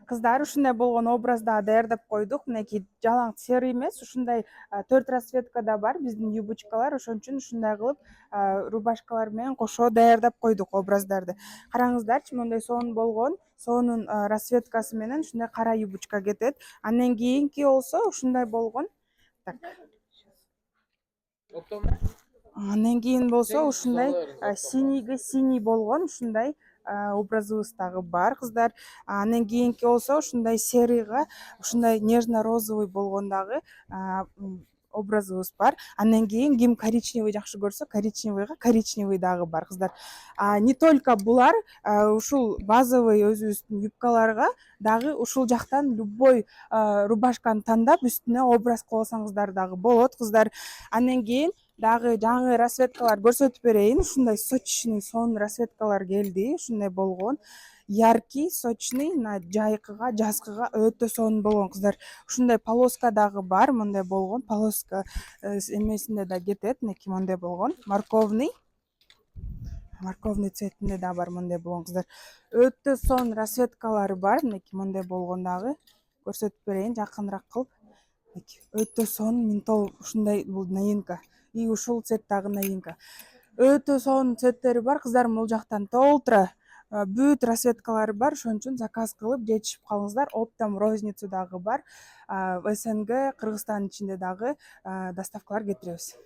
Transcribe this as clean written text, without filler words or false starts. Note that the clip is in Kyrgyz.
Кыздар ушундай болгон образда даярдап койдук. Мынакей жалаң серый эмес, ушундай 4 расцветкада бар биздин юбочкалар. Ошон үчүн ушундай кылып рубашкалар менен кошо даярдап койдук образдарды. Караңыздарчы, мондай сонун болгон. Сонун расцветкасы менен ушундай кара юбочка кетет. Андан кийинки болсо ушундай болгон. Так. Андан кийин болсо ушундай синийге синий болгон ушундай образыбыз дагы бар кыздар. Андан кийинки болсо ушундай серыйга ушундай нежно-розовый болгон дагы образыбыз бар. Андан кийин ким коричневый жакшы көрсө, коричневый дагы бар кыздар. Не только булар, ушул базовый өзүбүздүн юбкаларга дагы ушул жактан любой рубашканы тандап үстүнө образ кылсаңыздар дагы болот кыздар. Андан кийин дагы жаңы расцветкалар көрсөтүп берейин. Ушундай сочный сонун расцветкалар келди. Ушундай болгон. Яркий, сочный, жайкыга, жазгыга өтө сонун болгон кыздар. Ушундай полоска дагы бар, мындай болгон. Полоска эмесинде да кетет, мынакей мындай болгон. Морковный цветинде да бар, мындай болгон кыздар. Өтө сонун расцветкалары бар, мынакей мындай болгон дагы. Көрсөтүп берейин жакыныраак кылып. Өтө сонун ментол ушундай бул новинка. И ушул цвет дагы новинка. Өтө сонун цветтери бар кыздар, бул жактан толтура бүт расцветкалары бар. Ошон үчүн заказ кылып жетишип калыңыздар. Оптом розницу дагы бар. СНГ, Кыргызстандын ичинде дагы доставкалар кетиребиз.